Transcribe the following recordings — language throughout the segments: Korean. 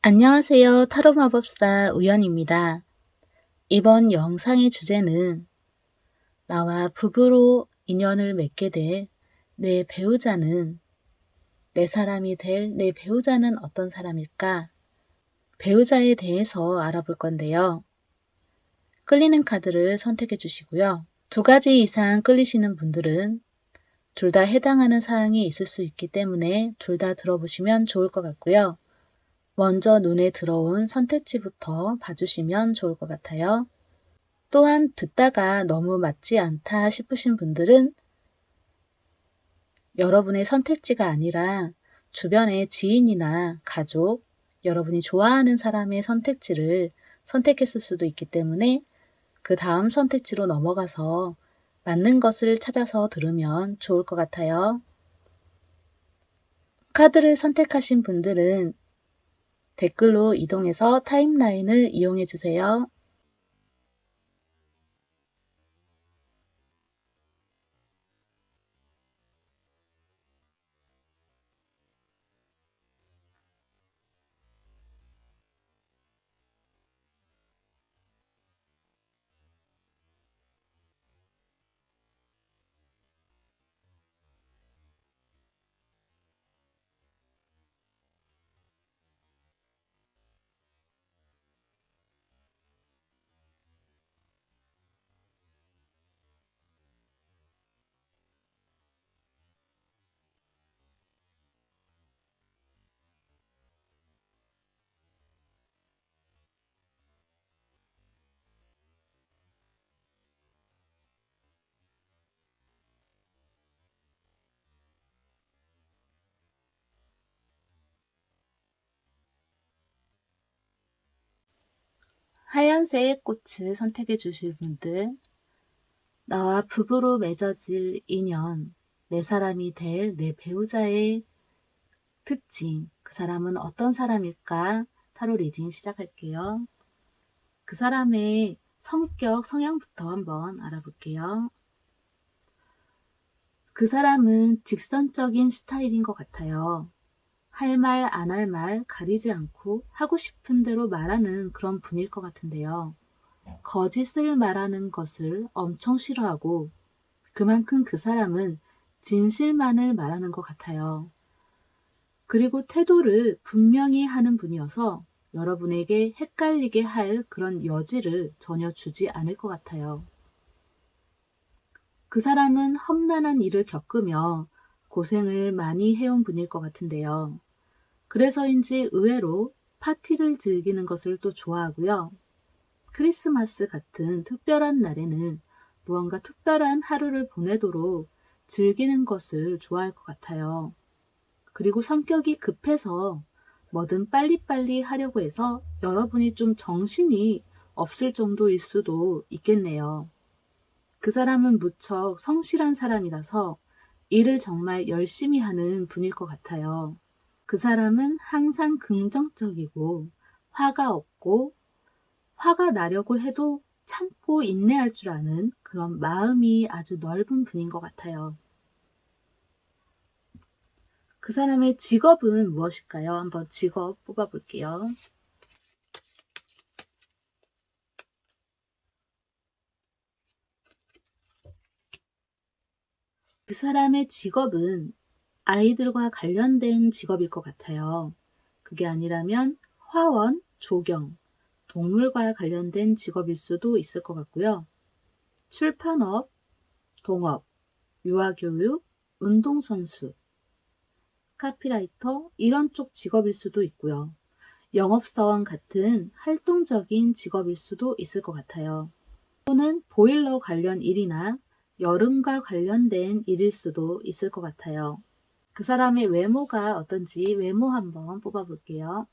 안녕하세요. 타로 마법사 우연입니다. 이번 영상의 주제는 나와 부부로 인연을 맺게 될 내 배우자는 내 사람이 될 내 배우자는 어떤 사람일까? 배우자에 대해서 알아볼 건데요. 끌리는 카드를 선택해 주시고요. 두 가지 이상 끌리시는 분들은 둘 다 해당하는 사항이 있을 수 있기 때문에 둘 다 들어보시면 좋을 것 같고요. 먼저 눈에 들어온 선택지부터 봐주시면 좋을 것 같아요. 또한 듣다가 너무 맞지 않다 싶으신 분들은 여러분의 선택지가 아니라 주변의 지인이나 가족, 여러분이 좋아하는 사람의 선택지를 선택했을 수도 있기 때문에 그 다음 선택지로 넘어가서 맞는 것을 찾아서 들으면 좋을 것 같아요. 카드를 선택하신 분들은 댓글로 이동해서 타임라인을 이용해 주세요. 하얀색 꽃을 선택해 주실 분들, 나와 부부로 맺어질 인연, 내 사람이 될 내 배우자의 특징, 그 사람은 어떤 사람일까? 타로 리딩 시작할게요. 그 사람의 성격, 성향부터 한번 알아볼게요. 그 사람은 직선적인 스타일인 것 같아요. 할 말, 안 할 말 가리지 않고 하고 싶은 대로 말하는 그런 분일 것 같은데요. 거짓을 말하는 것을 엄청 싫어하고 그만큼 그 사람은 진실만을 말하는 것 같아요. 그리고 태도를 분명히 하는 분이어서 여러분에게 헷갈리게 할 그런 여지를 전혀 주지 않을 것 같아요. 그 사람은 험난한 일을 겪으며 고생을 많이 해온 분일 것 같은데요. 그래서인지 의외로 파티를 즐기는 것을 또 좋아하고요. 크리스마스 같은 특별한 날에는 무언가 특별한 하루를 보내도록 즐기는 것을 좋아할 것 같아요. 그리고 성격이 급해서 뭐든 빨리빨리 하려고 해서 여러분이 좀 정신이 없을 정도일 수도 있겠네요. 그 사람은 무척 성실한 사람이라서 일을 정말 열심히 하는 분일 것 같아요. 그 사람은 항상 긍정적이고 화가 없고 화가 나려고 해도 참고 인내할 줄 아는 그런 마음이 아주 넓은 분인 것 같아요. 그 사람의 직업은 무엇일까요? 한번 직업 뽑아볼게요. 그 사람의 직업은 아이들과 관련된 직업일 것 같아요. 그게 아니라면 화원, 조경, 동물과 관련된 직업일 수도 있을 것 같고요. 출판업, 동업, 유아교육, 운동선수, 카피라이터 이런 쪽 직업일 수도 있고요. 영업사원 같은 활동적인 직업일 수도 있을 것 같아요. 또는 보일러 관련 일이나 여름과 관련된 일일 수도 있을 것 같아요. 그 사람의 외모가 어떤지 외모 한번 뽑아볼게요.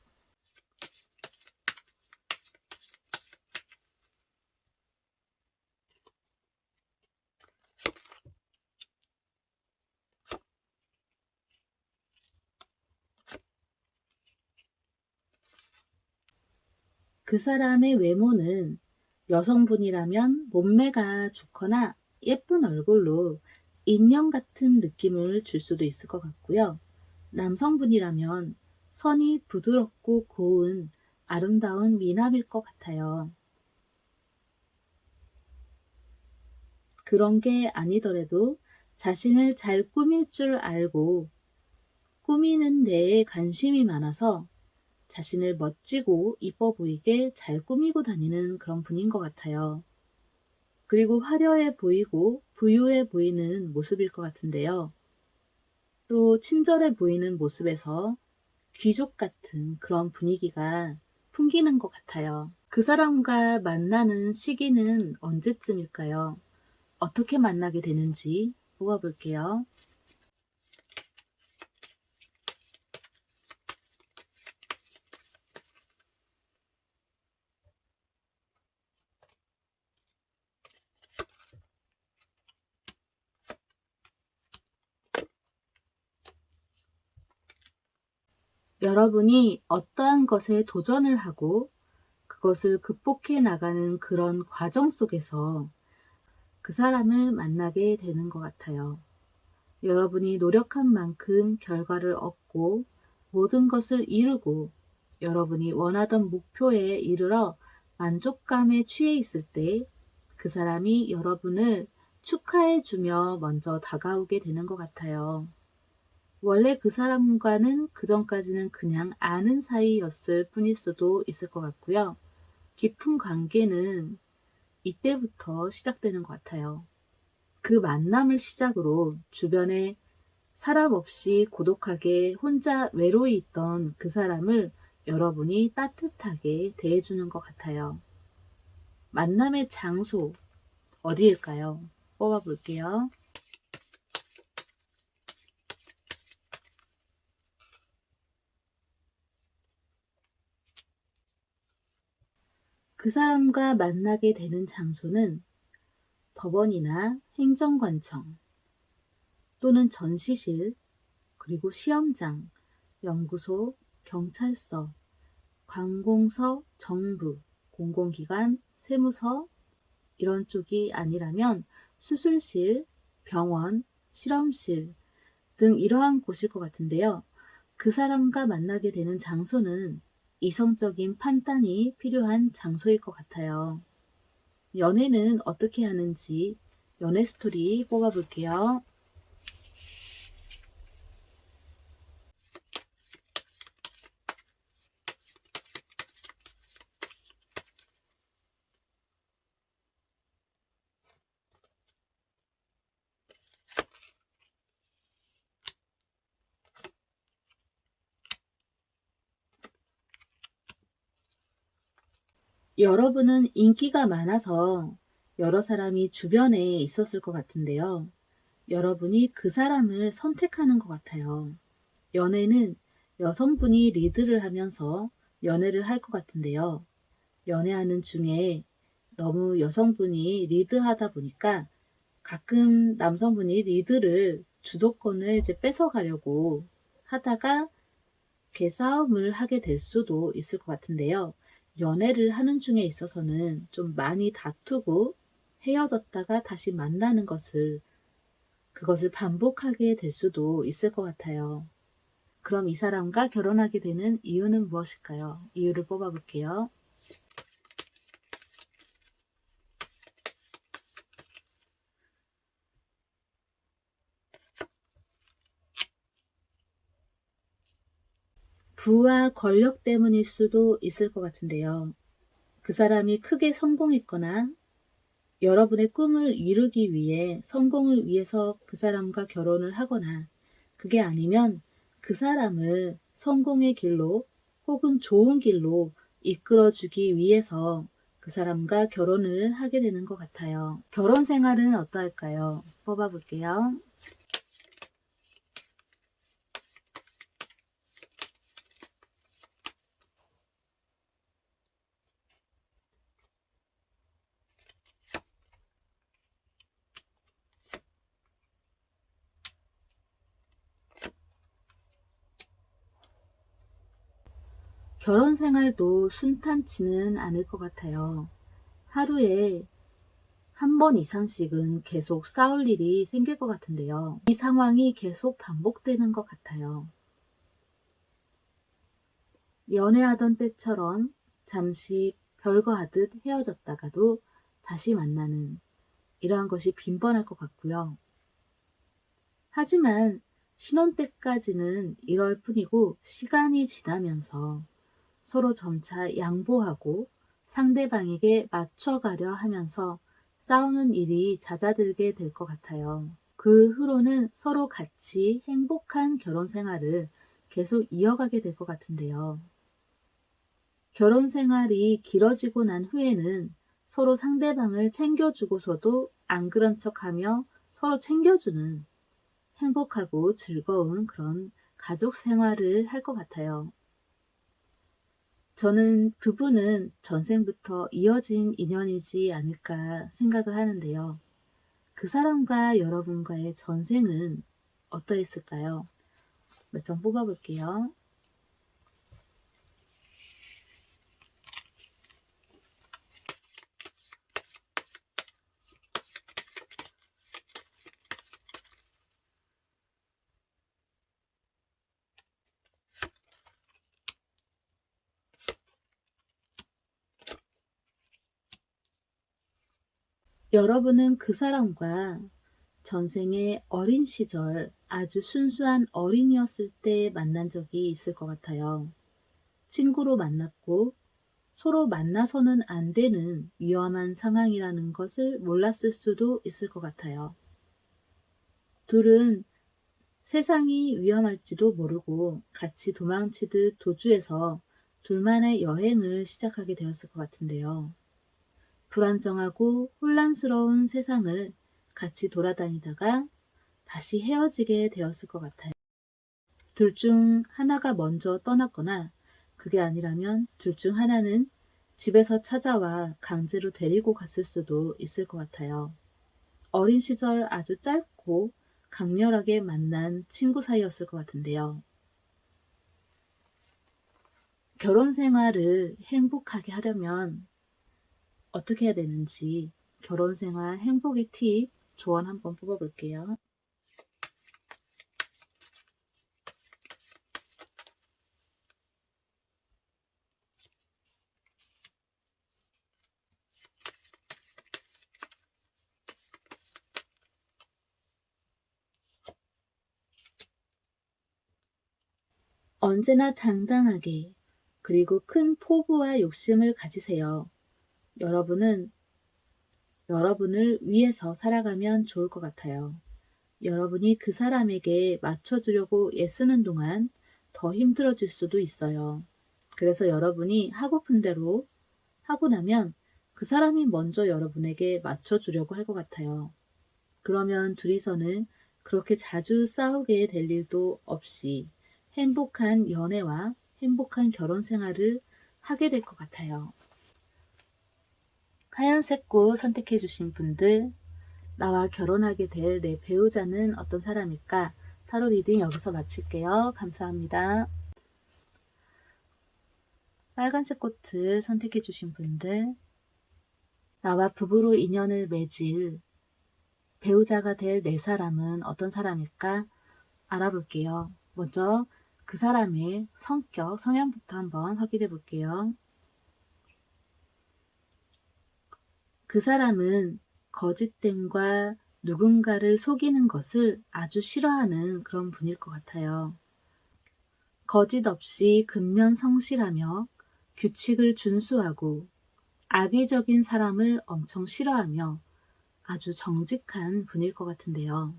그 사람의 외모는 여성분이라면 몸매가 좋거나 예쁜 얼굴로 인형 같은 느낌을 줄 수도 있을 것 같고요. 남성분이라면 선이 부드럽고 고운 아름다운 미남일 것 같아요. 그런 게 아니더라도 자신을 잘 꾸밀 줄 알고 꾸미는 데에 관심이 많아서 자신을 멋지고 이뻐 보이게 잘 꾸미고 다니는 그런 분인 것 같아요. 그리고 화려해 보이고 부유해 보이는 모습일 것 같은데요. 또 친절해 보이는 모습에서 귀족 같은 그런 분위기가 풍기는 것 같아요. 그 사람과 만나는 시기는 언제쯤일까요? 어떻게 만나게 되는지 뽑아볼게요. 여러분이 어떠한 것에 도전을 하고 그것을 극복해 나가는 그런 과정 속에서 그 사람을 만나게 되는 것 같아요. 여러분이 노력한 만큼 결과를 얻고 모든 것을 이루고 여러분이 원하던 목표에 이르러 만족감에 취해 있을 때 그 사람이 여러분을 축하해 주며 먼저 다가오게 되는 것 같아요. 원래 그 사람과는 그전까지는 그냥 아는 사이였을 뿐일 수도 있을 것 같고요. 깊은 관계는 이때부터 시작되는 것 같아요. 그 만남을 시작으로 주변에 사람 없이 고독하게 혼자 외로이 있던 그 사람을 여러분이 따뜻하게 대해주는 것 같아요. 만남의 장소, 어디일까요? 뽑아볼게요. 그 사람과 만나게 되는 장소는 법원이나 행정관청 또는 전시실, 그리고 시험장, 연구소, 경찰서, 관공서, 정부, 공공기관, 세무서 이런 쪽이 아니라면 수술실, 병원, 실험실 등 이러한 곳일 것 같은데요. 그 사람과 만나게 되는 장소는 이성적인 판단이 필요한 장소일 것 같아요. 연애는 어떻게 하는지 연애 스토리 뽑아볼게요. 여러분은 인기가 많아서 여러 사람이 주변에 있었을 것 같은데요. 여러분이 그 사람을 선택하는 것 같아요. 연애는 여성분이 리드를 하면서 연애를 할 것 같은데요. 연애하는 중에 너무 여성분이 리드하다 보니까 가끔 남성분이 리드를 주도권을 이제 뺏어가려고 하다가 이렇게 싸움을 하게 될 수도 있을 것 같은데요. 연애를 하는 중에 있어서는 좀 많이 다투고 헤어졌다가 다시 만나는 그것을 반복하게 될 수도 있을 것 같아요. 그럼 이 사람과 결혼하게 되는 이유는 무엇일까요? 이유를 뽑아볼게요. 부와 권력 때문일 수도 있을 것 같은데요. 그 사람이 크게 성공했거나 여러분의 꿈을 이루기 위해 성공을 위해서 그 사람과 결혼을 하거나 그게 아니면 그 사람을 성공의 길로 혹은 좋은 길로 이끌어주기 위해서 그 사람과 결혼을 하게 되는 것 같아요. 결혼 생활은 어떠할까요? 뽑아볼게요. 결혼 생활도 순탄치는 않을 것 같아요. 하루에 한 번 이상씩은 계속 싸울 일이 생길 것 같은데요. 이 상황이 계속 반복되는 것 같아요. 연애하던 때처럼 잠시 별거 하듯 헤어졌다가도 다시 만나는 이러한 것이 빈번할 것 같고요. 하지만 신혼 때까지는 이럴 뿐이고 시간이 지나면서 서로 점차 양보하고 상대방에게 맞춰가려 하면서 싸우는 일이 잦아들게 될 것 같아요. 그 후로는 서로 같이 행복한 결혼 생활을 계속 이어가게 될 것 같은데요. 결혼 생활이 길어지고 난 후에는 서로 상대방을 챙겨주고서도 안 그런 척하며 서로 챙겨주는 행복하고 즐거운 그런 가족 생활을 할 것 같아요. 저는 부부는 전생부터 이어진 인연이지 않을까 생각을 하는데요. 그 사람과 여러분과의 전생은 어떠했을까요? 몇 장 뽑아볼게요. 여러분은 그 사람과 전생에 어린 시절 아주 순수한 어린이였을 때 만난 적이 있을 것 같아요. 친구로 만났고 서로 만나서는 안 되는 위험한 상황이라는 것을 몰랐을 수도 있을 것 같아요. 둘은 세상이 위험할지도 모르고 같이 도망치듯 도주해서 둘만의 여행을 시작하게 되었을 것 같은데요. 불안정하고 혼란스러운 세상을 같이 돌아다니다가 다시 헤어지게 되었을 것 같아요. 둘 중 하나가 먼저 떠났거나 그게 아니라면 둘 중 하나는 집에서 찾아와 강제로 데리고 갔을 수도 있을 것 같아요. 어린 시절 아주 짧고 강렬하게 만난 친구 사이였을 것 같은데요. 결혼 생활을 행복하게 하려면 어떻게 해야 되는지 결혼 생활 행복의 팁 조언 한번 뽑아볼게요. 언제나 당당하게 그리고 큰 포부와 욕심을 가지세요. 여러분은 여러분을 위해서 살아가면 좋을 것 같아요. 여러분이 그 사람에게 맞춰주려고 애쓰는 동안 더 힘들어질 수도 있어요. 그래서 여러분이 하고픈 대로 하고 나면 그 사람이 먼저 여러분에게 맞춰주려고 할 것 같아요. 그러면 둘이서는 그렇게 자주 싸우게 될 일도 없이 행복한 연애와 행복한 결혼 생활을 하게 될 것 같아요. 하얀색 꽃 선택해 주신 분들, 나와 결혼하게 될 내 배우자는 어떤 사람일까? 타로 리딩 여기서 마칠게요. 감사합니다. 빨간색 꽃을 선택해 주신 분들, 나와 부부로 인연을 맺을 배우자가 될 내 사람은 어떤 사람일까? 알아볼게요. 먼저 그 사람의 성격, 성향부터 한번 확인해 볼게요. 그 사람은 거짓됨과 누군가를 속이는 것을 아주 싫어하는 그런 분일 것 같아요. 거짓 없이 근면성실하며 규칙을 준수하고 악의적인 사람을 엄청 싫어하며 아주 정직한 분일 것 같은데요.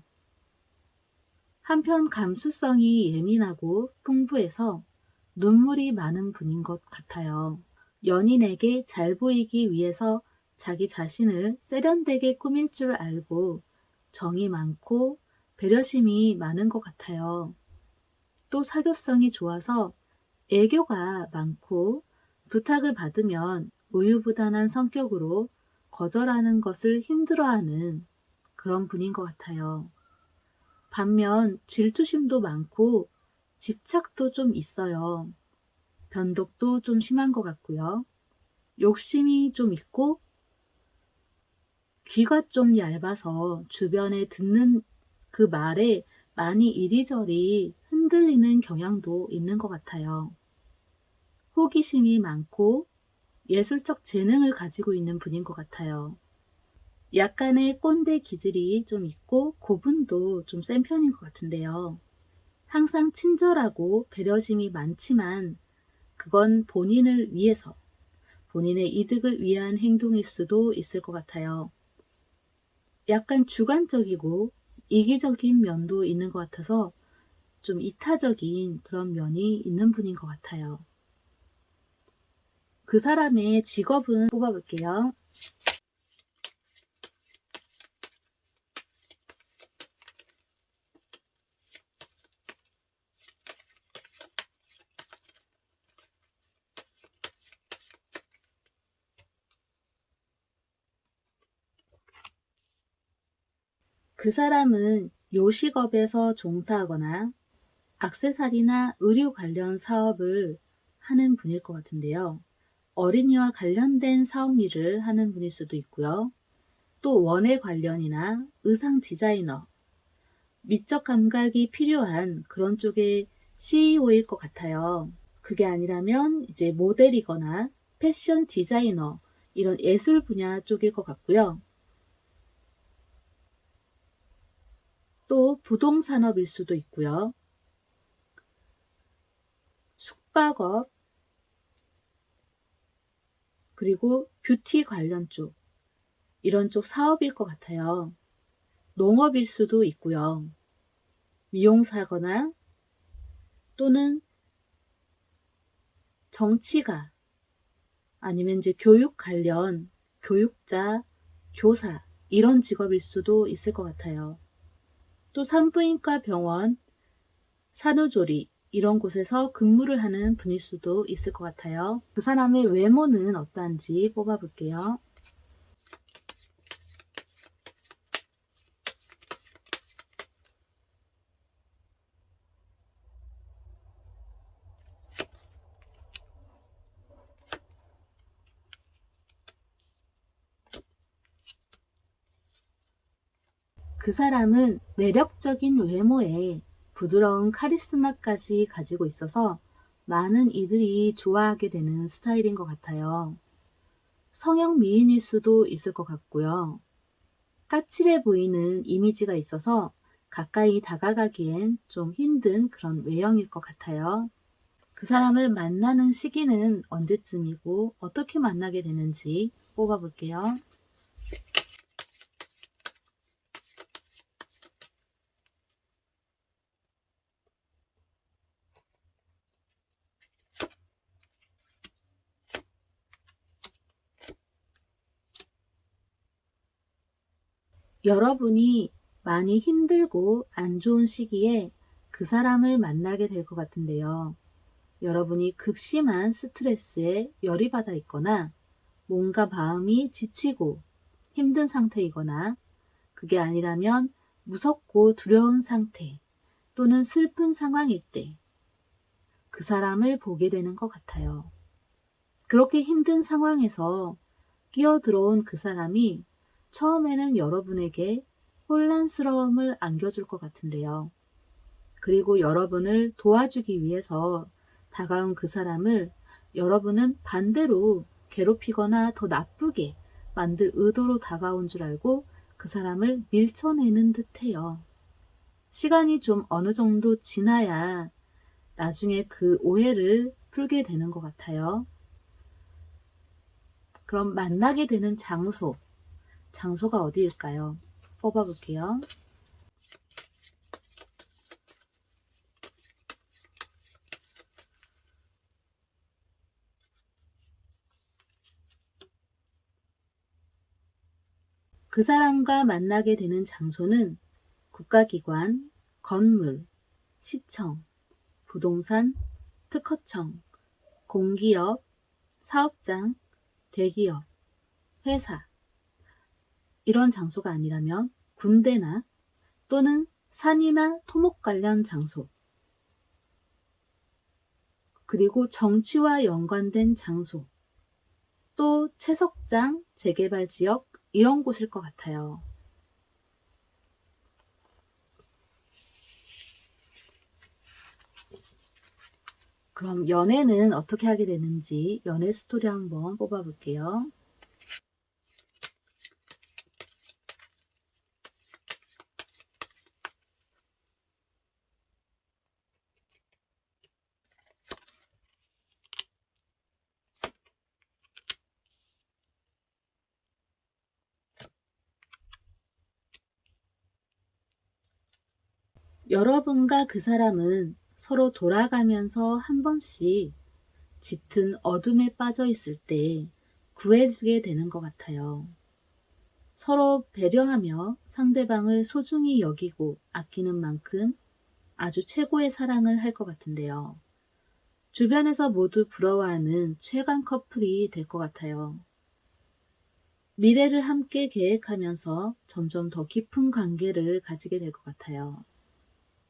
한편 감수성이 예민하고 풍부해서 눈물이 많은 분인 것 같아요. 연인에게 잘 보이기 위해서 자기 자신을 세련되게 꾸밀 줄 알고 정이 많고 배려심이 많은 것 같아요. 또 사교성이 좋아서 애교가 많고 부탁을 받으면 우유부단한 성격으로 거절하는 것을 힘들어하는 그런 분인 것 같아요. 반면 질투심도 많고 집착도 좀 있어요. 변덕도 좀 심한 것 같고요. 욕심이 좀 있고 귀가 좀 얇아서 주변에 듣는 그 말에 많이 이리저리 흔들리는 경향도 있는 것 같아요. 호기심이 많고 예술적 재능을 가지고 있는 분인 것 같아요. 약간의 꼰대 기질이 좀 있고 고분도 좀 센 편인 것 같은데요. 항상 친절하고 배려심이 많지만 그건 본인을 위해서, 본인의 이득을 위한 행동일 수도 있을 것 같아요. 약간 주관적이고 이기적인 면도 있는 것 같아서 좀 이타적인 그런 면이 있는 분인 것 같아요. 그 사람의 직업은 뽑아볼게요. 그 사람은 요식업에서 종사하거나 액세서리나 의류 관련 사업을 하는 분일 것 같은데요. 어린이와 관련된 사업 일을 하는 분일 수도 있고요. 또 원예 관련이나 의상 디자이너, 미적 감각이 필요한 그런 쪽의 CEO일 것 같아요. 그게 아니라면 이제 모델이거나 패션 디자이너, 이런 예술 분야 쪽일 것 같고요. 또 부동산업일 수도 있고요. 숙박업, 그리고 뷰티 관련 쪽, 이런 쪽 사업일 것 같아요. 농업일 수도 있고요. 미용사거나 또는 정치가, 아니면 이제 교육 관련 교육자, 교사, 이런 직업일 수도 있을 것 같아요. 또 산부인과 병원, 산후조리, 이런 곳에서 근무를 하는 분일 수도 있을 것 같아요. 그 사람의 외모는 어떠한지 뽑아볼게요. 그 사람은 매력적인 외모에 부드러운 카리스마까지 가지고 있어서 많은 이들이 좋아하게 되는 스타일인 것 같아요. 성형 미인일 수도 있을 것 같고요. 까칠해 보이는 이미지가 있어서 가까이 다가가기엔 좀 힘든 그런 외형일 것 같아요. 그 사람을 만나는 시기는 언제쯤이고 어떻게 만나게 되는지 뽑아볼게요. 여러분이 많이 힘들고 안 좋은 시기에 그 사람을 만나게 될 것 같은데요. 여러분이 극심한 스트레스에 열이 받아 있거나 뭔가 마음이 지치고 힘든 상태이거나 그게 아니라면 무섭고 두려운 상태 또는 슬픈 상황일 때 그 사람을 보게 되는 것 같아요. 그렇게 힘든 상황에서 끼어들어온 그 사람이 처음에는 여러분에게 혼란스러움을 안겨줄 것 같은데요. 그리고 여러분을 도와주기 위해서 다가온 그 사람을 여러분은 반대로 괴롭히거나 더 나쁘게 만들 의도로 다가온 줄 알고 그 사람을 밀쳐내는 듯해요. 시간이 좀 어느 정도 지나야 나중에 그 오해를 풀게 되는 것 같아요. 그럼 만나게 되는 장소가 어디일까요? 뽑아볼게요. 그 사람과 만나게 되는 장소는 국가기관, 건물, 시청, 부동산, 특허청, 공기업, 사업장, 대기업, 회사, 이런 장소가 아니라면 군대나 또는 산이나 토목 관련 장소, 그리고 정치와 연관된 장소, 또 채석장, 재개발 지역, 이런 곳일 것 같아요. 그럼 연애는 어떻게 하게 되는지 연애 스토리 한번 뽑아볼게요. 여러분과 그 사람은 서로 돌아가면서 한 번씩 짙은 어둠에 빠져 있을 때 구해주게 되는 것 같아요. 서로 배려하며 상대방을 소중히 여기고 아끼는 만큼 아주 최고의 사랑을 할 것 같은데요. 주변에서 모두 부러워하는 최강 커플이 될 것 같아요. 미래를 함께 계획하면서 점점 더 깊은 관계를 가지게 될 것 같아요.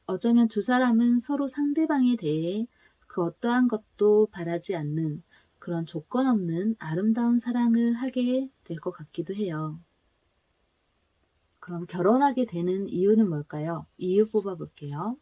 어쩌면 두 사람은 서로 상대방에 대해 그 어떠한 것도 바라지 않는 그런 조건 없는 아름다운 사랑을 하게 될 것 같기도 해요. 그럼 결혼하게 되는 이유는 뭘까요? 이유 뽑아볼게요.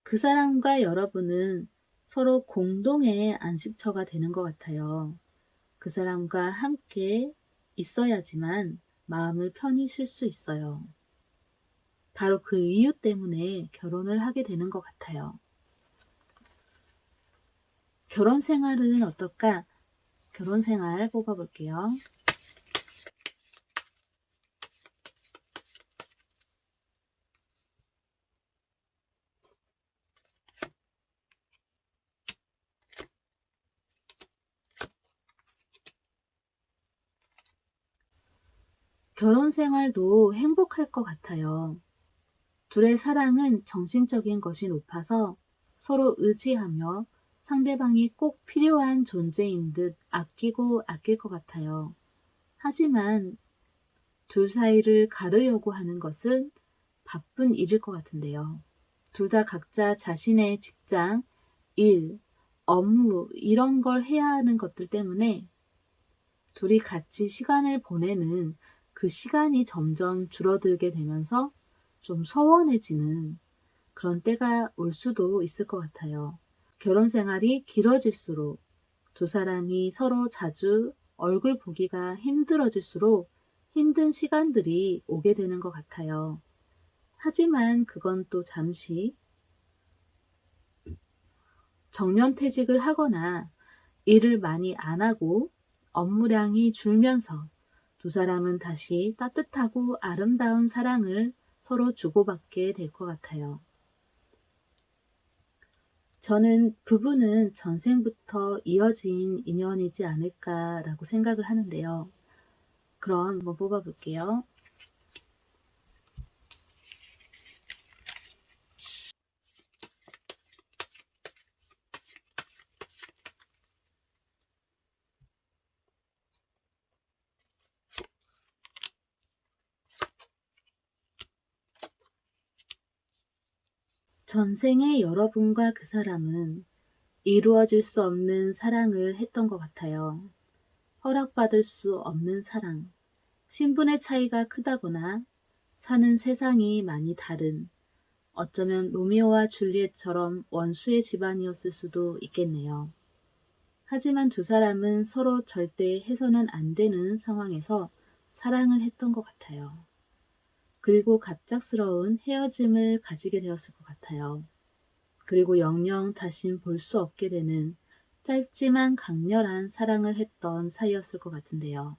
그 사람과 여러분은 서로 공동의 안식처가 되는 것 같아요. 그 사람과 함께 있어야지만 마음을 편히 쉴 수 있어요. 바로 그 이유 때문에 결혼을 하게 되는 것 같아요. 결혼 생활은 어떨까? 결혼 생활 뽑아볼게요. 결혼 생활도 행복할 것 같아요. 둘의 사랑은 정신적인 것이 높아서 서로 의지하며 상대방이 꼭 필요한 존재인 듯 아끼고 아낄 것 같아요. 하지만 둘 사이를 가르려고 하는 것은 바쁜 일일 것 같은데요. 둘 다 각자 자신의 직장, 일, 업무 이런 걸 해야 하는 것들 때문에 둘이 같이 시간을 보내는 그 시간이 점점 줄어들게 되면서 좀 서운해지는 그런 때가 올 수도 있을 것 같아요. 결혼 생활이 길어질수록 두 사람이 서로 자주 얼굴 보기가 힘들어질수록 힘든 시간들이 오게 되는 것 같아요. 하지만 그건 또 잠시 정년퇴직을 하거나 일을 많이 안 하고 업무량이 줄면서 두 사람은 다시 따뜻하고 아름다운 사랑을 서로 주고받게 될 것 같아요. 저는 부부는 전생부터 이어진 인연이지 않을까라고 생각을 하는데요. 그럼 한번 뽑아볼게요. 전생에 여러분과 그 사람은 이루어질 수 없는 사랑을 했던 것 같아요. 허락받을 수 없는 사랑, 신분의 차이가 크다거나 사는 세상이 많이 다른 어쩌면 로미오와 줄리엣처럼 원수의 집안이었을 수도 있겠네요. 하지만 두 사람은 서로 절대 해서는 안 되는 상황에서 사랑을 했던 것 같아요. 그리고 갑작스러운 헤어짐을 가지게 되었을 것 같아요. 그리고 영영 다신 볼 수 없게 되는 짧지만 강렬한 사랑을 했던 사이였을 것 같은데요.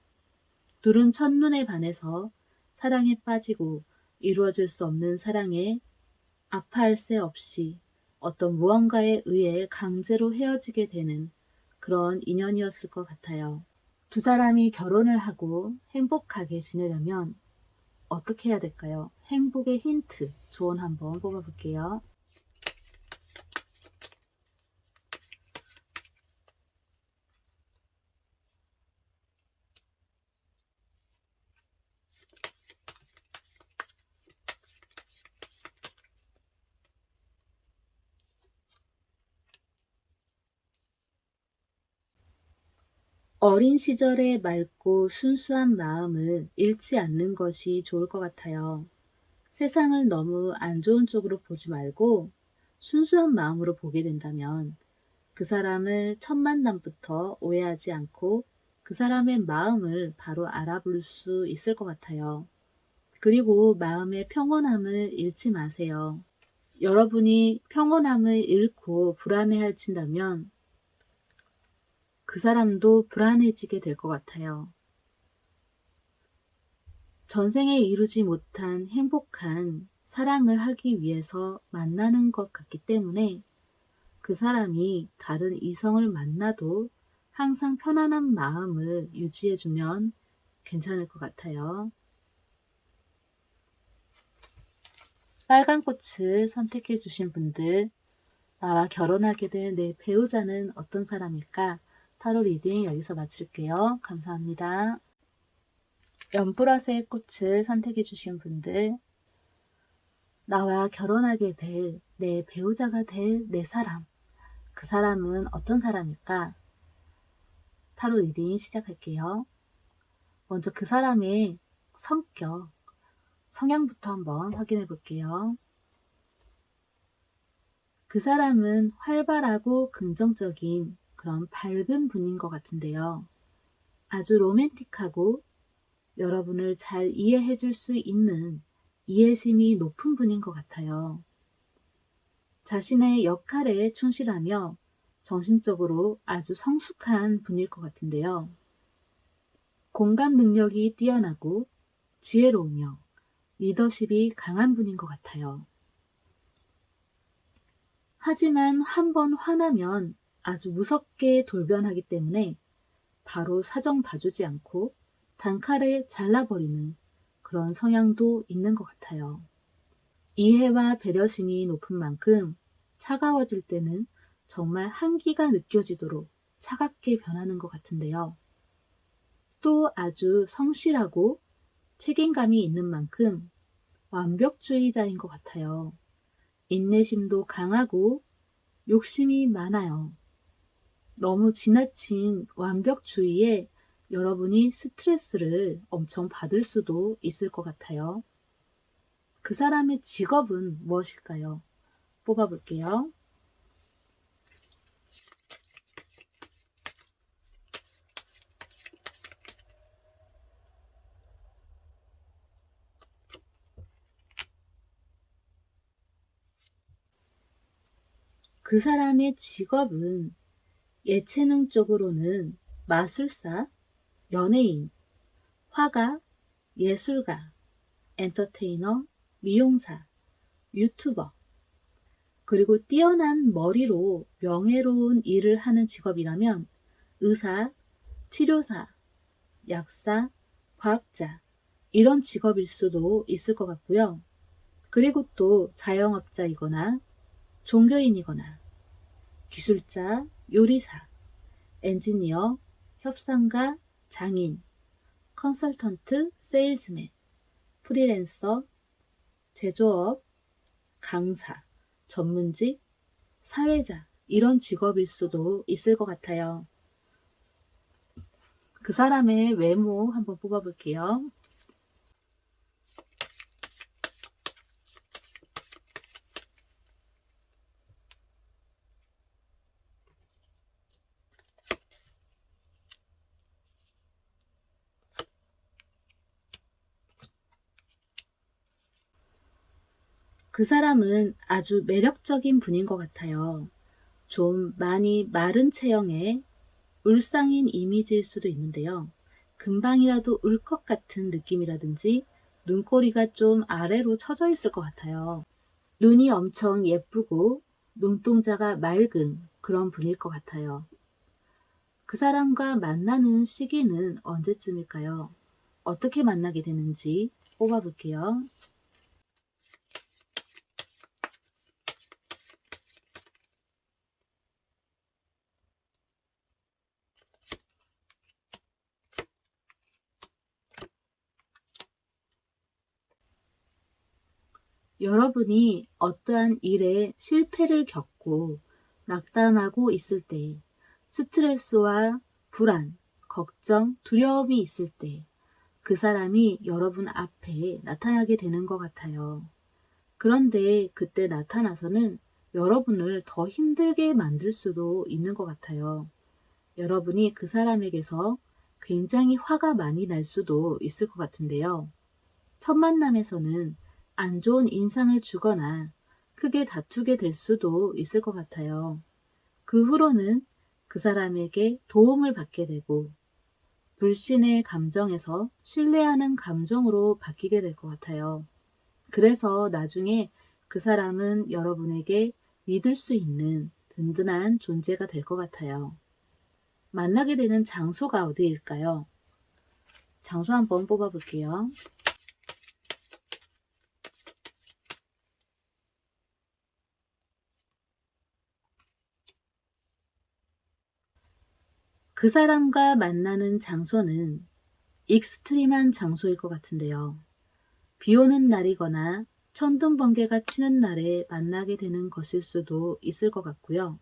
둘은 첫눈에 반해서 사랑에 빠지고 이루어질 수 없는 사랑에 아파할 새 없이 어떤 무언가에 의해 강제로 헤어지게 되는 그런 인연이었을 것 같아요. 두 사람이 결혼을 하고 행복하게 지내려면 어떻게 해야 될까요? 행복의 힌트, 조언 한번 뽑아볼게요. 어린 시절의 맑고 순수한 마음을 잃지 않는 것이 좋을 것 같아요. 세상을 너무 안 좋은 쪽으로 보지 말고 순수한 마음으로 보게 된다면 그 사람을 첫 만남부터 오해하지 않고 그 사람의 마음을 바로 알아볼 수 있을 것 같아요. 그리고 마음의 평온함을 잃지 마세요. 여러분이 평온함을 잃고 불안해하신다면 그 사람도 불안해지게 될 것 같아요. 전생에 이루지 못한 행복한 사랑을 하기 위해서 만나는 것 같기 때문에 그 사람이 다른 이성을 만나도 항상 편안한 마음을 유지해주면 괜찮을 것 같아요. 빨간 꽃을 선택해 주신 분들, 나와 결혼하게 될 내 배우자는 어떤 사람일까? 타로 리딩 여기서 마칠게요. 감사합니다. 연보라색 꽃을 선택해 주신 분들, 나와 결혼하게 될 내 배우자가 될 내 사람, 그 사람은 어떤 사람일까? 타로 리딩 시작할게요. 먼저 그 사람의 성격, 성향부터 한번 확인해 볼게요. 그 사람은 활발하고 긍정적인 그런 밝은 분인 것 같은데요. 아주 로맨틱하고 여러분을 잘 이해해 줄 수 있는 이해심이 높은 분인 것 같아요. 자신의 역할에 충실하며 정신적으로 아주 성숙한 분일 것 같은데요. 공감 능력이 뛰어나고 지혜로우며 리더십이 강한 분인 것 같아요. 하지만 한번 화나면 아주 무섭게 돌변하기 때문에 바로 사정 봐주지 않고 단칼에 잘라버리는 그런 성향도 있는 것 같아요. 이해와 배려심이 높은 만큼 차가워질 때는 정말 한기가 느껴지도록 차갑게 변하는 것 같은데요. 또 아주 성실하고 책임감이 있는 만큼 완벽주의자인 것 같아요. 인내심도 강하고 욕심이 많아요. 너무 지나친 완벽주의에 여러분이 스트레스를 엄청 받을 수도 있을 것 같아요. 그 사람의 직업은 무엇일까요? 뽑아볼게요. 그 사람의 직업은 예체능 쪽으로는 마술사, 연예인, 화가, 예술가, 엔터테이너, 미용사, 유튜버, 그리고 뛰어난 머리로 명예로운 일을 하는 직업이라면 의사, 치료사, 약사, 과학자, 이런 직업일 수도 있을 것 같고요. 그리고 또 자영업자이거나 종교인이거나 기술자, 요리사, 엔지니어, 협상가, 장인, 컨설턴트, 세일즈맨, 프리랜서, 제조업, 강사, 전문직, 사회자, 이런 직업일 수도 있을 것 같아요. 그 사람의 외모 한번 뽑아볼게요. 그 사람은 아주 매력적인 분인 것 같아요. 좀 많이 마른 체형의 울상인 이미지일 수도 있는데요. 금방이라도 울 것 같은 느낌이라든지 눈꼬리가 좀 아래로 처져 있을 것 같아요. 눈이 엄청 예쁘고 눈동자가 맑은 그런 분일 것 같아요. 그 사람과 만나는 시기는 언제쯤일까요? 어떻게 만나게 되는지 뽑아볼게요. 여러분이 어떠한 일에 실패를 겪고 낙담하고 있을 때 스트레스와 불안, 걱정, 두려움이 있을 때 그 사람이 여러분 앞에 나타나게 되는 것 같아요. 그런데 그때 나타나서는 여러분을 더 힘들게 만들 수도 있는 것 같아요. 여러분이 그 사람에게서 굉장히 화가 많이 날 수도 있을 것 같은데요. 첫 만남에서는 안 좋은 인상을 주거나 크게 다투게 될 수도 있을 것 같아요. 그 후로는 그 사람에게 도움을 받게 되고 불신의 감정에서 신뢰하는 감정으로 바뀌게 될 것 같아요. 그래서 나중에 그 사람은 여러분에게 믿을 수 있는 든든한 존재가 될 것 같아요. 만나게 되는 장소가 어디일까요? 장소 한번 뽑아볼게요. 그 사람과 만나는 장소는 익스트림한 장소일 것 같은데요. 비 오는 날이거나 천둥 번개가 치는 날에 만나게 되는 것일 수도 있을 것 같고요.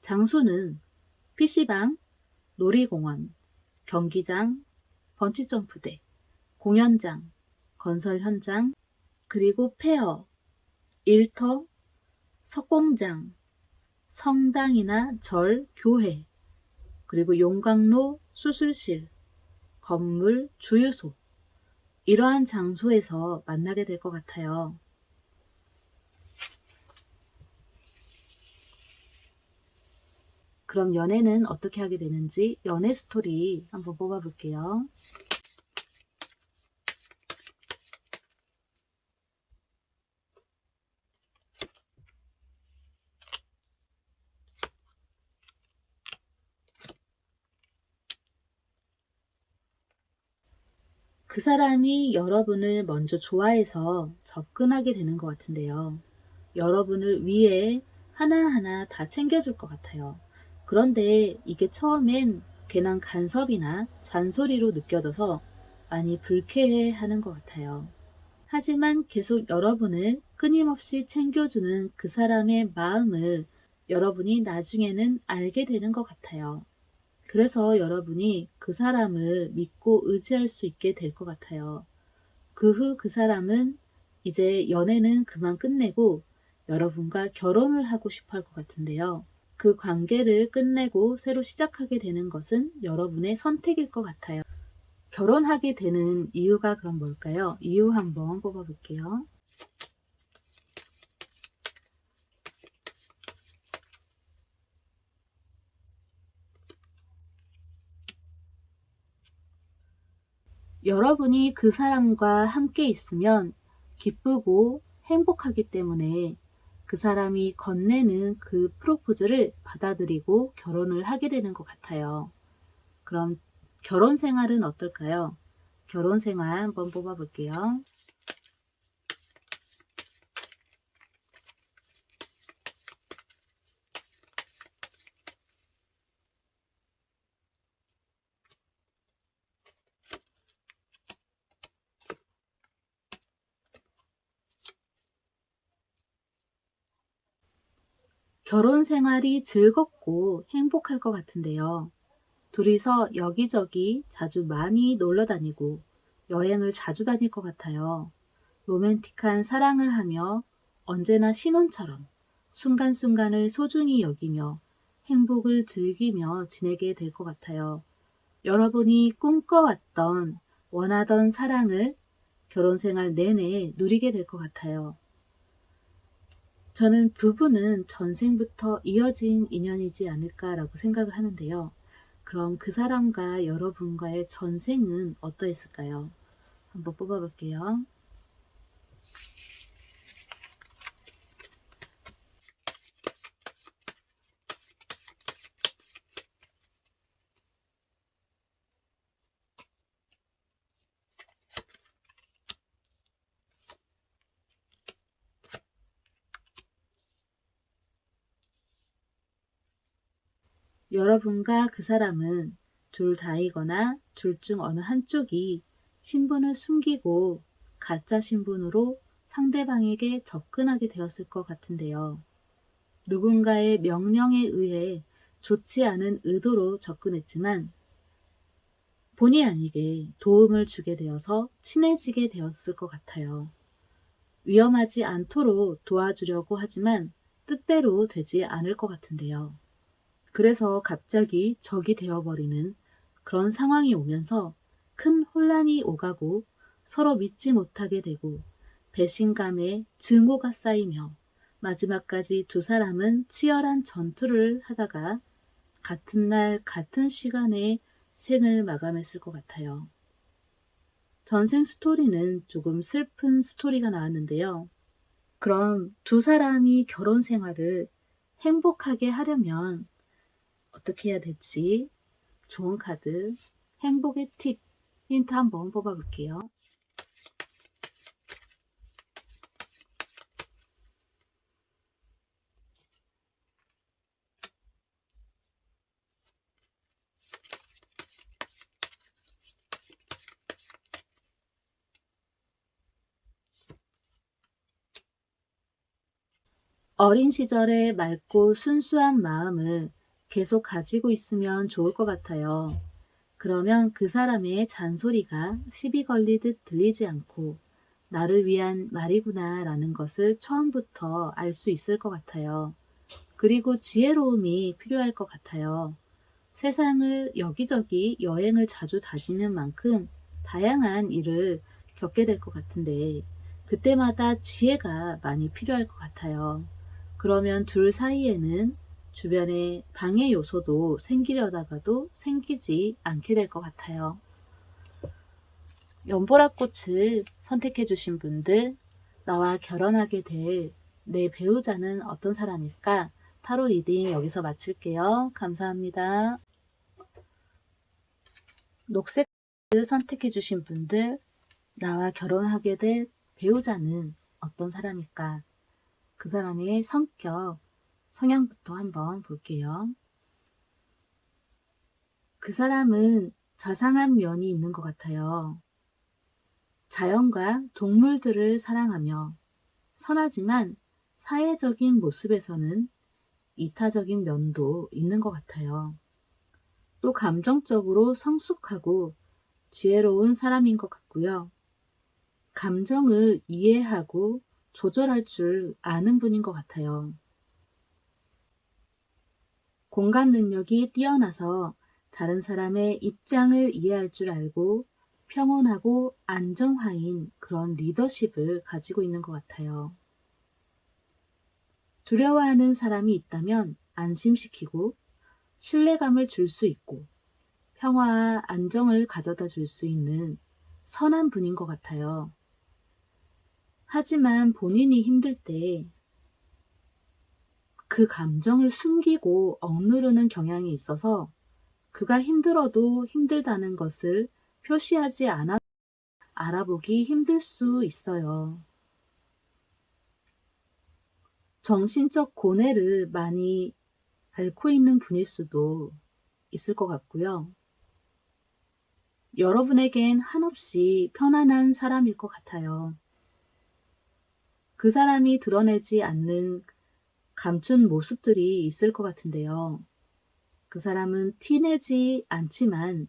장소는 PC방, 놀이공원, 경기장, 번지점프대, 공연장, 건설 현장, 그리고 폐허, 일터, 석공장, 성당이나 절, 교회, 그리고 용광로, 수술실, 건물, 주유소, 이러한 장소에서 만나게 될 것 같아요. 그럼 연애는 어떻게 하게 되는지 연애 스토리 한번 뽑아볼게요. 그 사람이 여러분을 먼저 좋아해서 접근하게 되는 것 같은데요. 여러분을 위해 하나하나 다 챙겨줄 것 같아요. 그런데 이게 처음엔 괜한 간섭이나 잔소리로 느껴져서 많이 불쾌해 하는 것 같아요. 하지만 계속 여러분을 끊임없이 챙겨주는 그 사람의 마음을 여러분이 나중에는 알게 되는 것 같아요. 그래서 여러분이 그 사람을 믿고 의지할 수 있게 될 것 같아요. 그 후 그 사람은 이제 연애는 그만 끝내고 여러분과 결혼을 하고 싶어 할 것 같은데요. 그 관계를 끝내고 새로 시작하게 되는 것은 여러분의 선택일 것 같아요. 결혼하게 되는 이유가 그럼 뭘까요? 이유 한번 뽑아볼게요. 여러분이 그 사람과 함께 있으면 기쁘고 행복하기 때문에 그 사람이 건네는 그 프로포즈를 받아들이고 결혼을 하게 되는 것 같아요. 그럼 결혼 생활은 어떨까요? 결혼 생활 한번 뽑아볼게요. 결혼 생활이 즐겁고 행복할 것 같은데요. 둘이서 여기저기 자주 많이 놀러 다니고 여행을 자주 다닐 것 같아요. 로맨틱한 사랑을 하며 언제나 신혼처럼 순간순간을 소중히 여기며 행복을 즐기며 지내게 될 것 같아요. 여러분이 꿈꿔왔던 원하던 사랑을 결혼 생활 내내 누리게 될 것 같아요. 저는 부부는 전생부터 이어진 인연이지 않을까라고 생각을 하는데요. 그럼 그 사람과 여러분과의 전생은 어떠했을까요? 한번 뽑아볼게요. 여러분과 그 사람은 둘 다이거나 둘 중 어느 한쪽이 신분을 숨기고 가짜 신분으로 상대방에게 접근하게 되었을 것 같은데요. 누군가의 명령에 의해 좋지 않은 의도로 접근했지만 본의 아니게 도움을 주게 되어서 친해지게 되었을 것 같아요. 위험하지 않도록 도와주려고 하지만 뜻대로 되지 않을 것 같은데요. 그래서 갑자기 적이 되어버리는 그런 상황이 오면서 큰 혼란이 오가고 서로 믿지 못하게 되고 배신감에 증오가 쌓이며 마지막까지 두 사람은 치열한 전투를 하다가 같은 날 같은 시간에 생을 마감했을 것 같아요. 전생 스토리는 조금 슬픈 스토리가 나왔는데요. 그럼 두 사람이 결혼 생활을 행복하게 하려면 어떻게 해야 될지 좋은 카드, 행복의 팁, 힌트 한번 뽑아볼게요. 어린 시절의 맑고 순수한 마음을 계속 가지고 있으면 좋을 것 같아요. 그러면 그 사람의 잔소리가 시비 걸리듯 들리지 않고 나를 위한 말이구나 라는 것을 처음부터 알 수 있을 것 같아요. 그리고 지혜로움이 필요할 것 같아요. 세상을 여기저기 여행을 자주 다니는 만큼 다양한 일을 겪게 될 것 같은데 그때마다 지혜가 많이 필요할 것 같아요. 그러면 둘 사이에는 주변에 방해 요소도 생기려다가도 생기지 않게 될 것 같아요. 연보라꽃을 선택해 주신 분들, 나와 결혼하게 될 내 배우자는 어떤 사람일까? 타로 리딩 여기서 마칠게요. 감사합니다. 녹색 선택해 주신 분들, 나와 결혼하게 될 배우자는 어떤 사람일까? 그 사람의 성격, 성향부터 한번 볼게요. 그 사람은 자상한 면이 있는 것 같아요. 자연과 동물들을 사랑하며 선하지만 사회적인 모습에서는 이타적인 면도 있는 것 같아요. 또 감정적으로 성숙하고 지혜로운 사람인 것 같고요. 감정을 이해하고 조절할 줄 아는 분인 것 같아요. 공감 능력이 뛰어나서 다른 사람의 입장을 이해할 줄 알고 평온하고 안정화인 그런 리더십을 가지고 있는 것 같아요. 두려워하는 사람이 있다면 안심시키고 신뢰감을 줄 수 있고 평화와 안정을 가져다 줄 수 있는 선한 분인 것 같아요. 하지만 본인이 힘들 때 그 감정을 숨기고 억누르는 경향이 있어서 그가 힘들어도 힘들다는 것을 표시하지 않아 알아보기 힘들 수 있어요. 정신적 고뇌를 많이 앓고 있는 분일 수도 있을 것 같고요. 여러분에겐 한없이 편안한 사람일 것 같아요. 그 사람이 드러내지 않는 감춘 모습들이 있을 것 같은데요. 그 사람은 티내지 않지만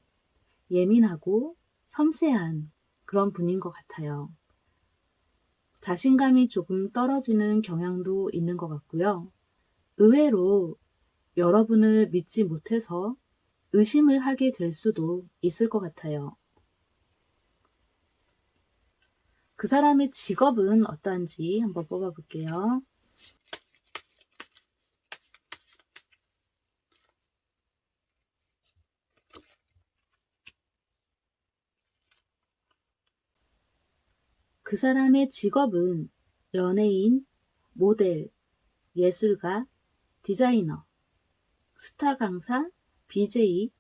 예민하고 섬세한 그런 분인 것 같아요. 자신감이 조금 떨어지는 경향도 있는 것 같고요. 의외로 여러분을 믿지 못해서 의심을 하게 될 수도 있을 것 같아요. 그 사람의 직업은 어떠한지 한번 뽑아볼게요. 그 사람의 직업은 연예인, 모델, 예술가, 디자이너, 스타 강사, BJ,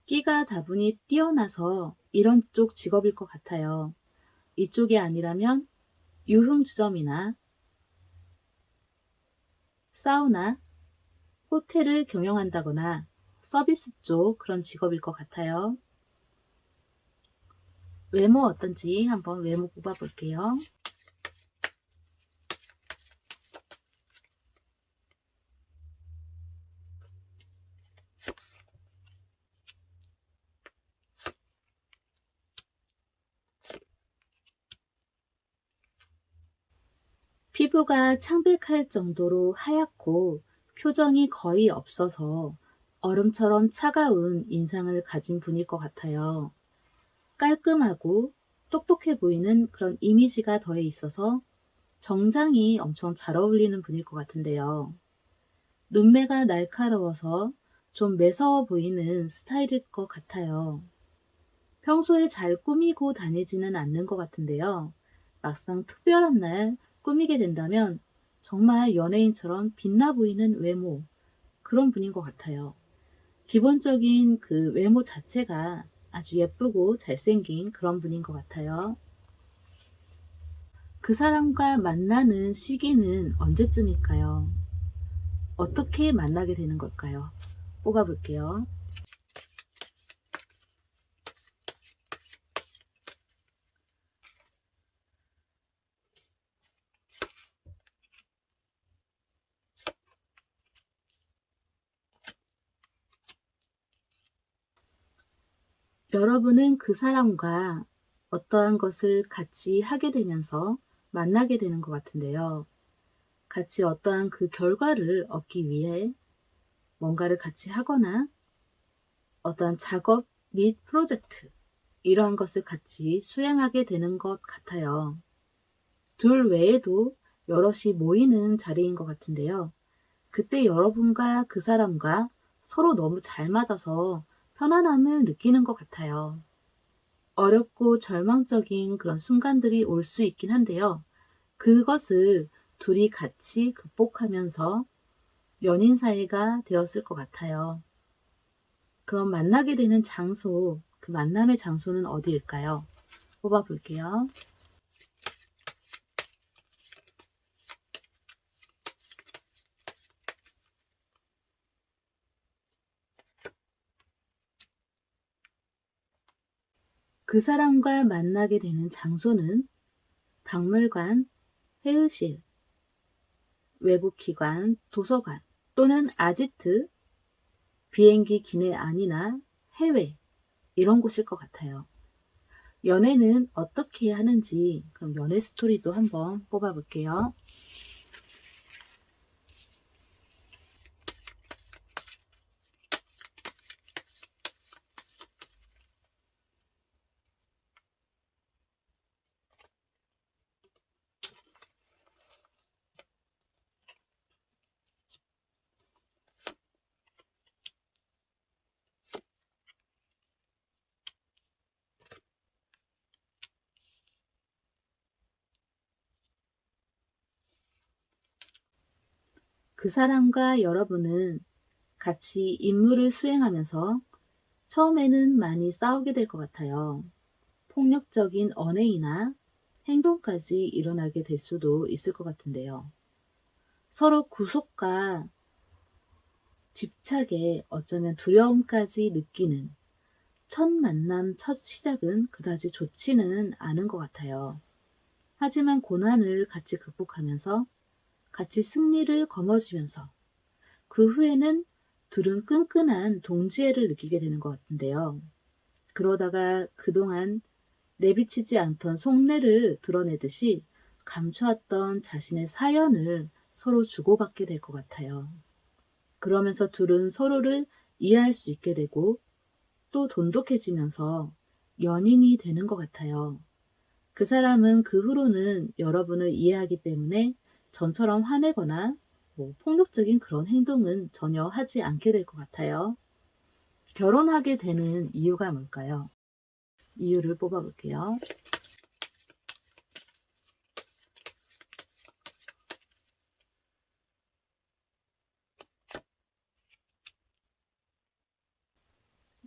끼가 다분히 뛰어나서 이런 쪽 직업일 것 같아요. 이쪽이 아니라면 유흥주점이나 사우나, 호텔을 경영한다거나 서비스 쪽 그런 직업일 것 같아요. 외모 어떤지 한번 외모 뽑아볼게요. 피부가 창백할 정도로 하얗고 표정이 거의 없어서 얼음처럼 차가운 인상을 가진 분일 것 같아요. 깔끔하고 똑똑해 보이는 그런 이미지가 더해 있어서 정장이 엄청 잘 어울리는 분일 것 같은데요. 눈매가 날카로워서 좀 매서워 보이는 스타일일 것 같아요. 평소에 잘 꾸미고 다니지는 않는 것 같은데요. 막상 특별한 날 꾸미게 된다면 정말 연예인처럼 빛나 보이는 외모, 그런 분인 것 같아요. 기본적인 그 외모 자체가 아주 예쁘고 잘생긴 그런 분인 것 같아요. 그 사람과 만나는 시기는 언제쯤일까요? 어떻게 만나게 되는 걸까요? 뽑아볼게요. 여러분은 그 사람과 어떠한 것을 같이 하게 되면서 만나게 되는 것 같은데요. 같이 어떠한 그 결과를 얻기 위해 뭔가를 같이 하거나 어떠한 작업 및 프로젝트, 이러한 것을 같이 수행하게 되는 것 같아요. 둘 외에도 여럿이 모이는 자리인 것 같은데요. 그때 여러분과 그 사람과 서로 너무 잘 맞아서 편안함을 느끼는 것 같아요. 어렵고 절망적인 그런 순간들이 올 수 있긴 한데요. 그것을 둘이 같이 극복하면서 연인 사이가 되었을 것 같아요. 그럼 만나게 되는 장소, 그 만남의 장소는 어디일까요? 뽑아볼게요. 그 사람과 만나게 되는 장소는 박물관, 회의실, 외국기관, 도서관 또는 아지트, 비행기 기내 안이나 해외, 이런 곳일 것 같아요. 연애는 어떻게 하는지, 그럼 연애 스토리도 한번 뽑아볼게요. 그 사람과 여러분은 같이 임무를 수행하면서 처음에는 많이 싸우게 될 것 같아요. 폭력적인 언행이나 행동까지 일어나게 될 수도 있을 것 같은데요. 서로 구속과 집착에 어쩌면 두려움까지 느끼는 첫 만남, 첫 시작은 그다지 좋지는 않은 것 같아요. 하지만 고난을 같이 극복하면서 같이 승리를 거머쥐면서 그 후에는 둘은 끈끈한 동지애를 느끼게 되는 것 같은데요. 그러다가 그동안 내비치지 않던 속내를 드러내듯이 감춰왔던 자신의 사연을 서로 주고받게 될 것 같아요. 그러면서 둘은 서로를 이해할 수 있게 되고 또 돈독해지면서 연인이 되는 것 같아요. 그 사람은 그 후로는 여러분을 이해하기 때문에 전처럼 화내거나 폭력적인 그런 행동은 전혀 하지 않게 될 것 같아요. 결혼하게 되는 이유가 뭘까요? 이유를 뽑아볼게요.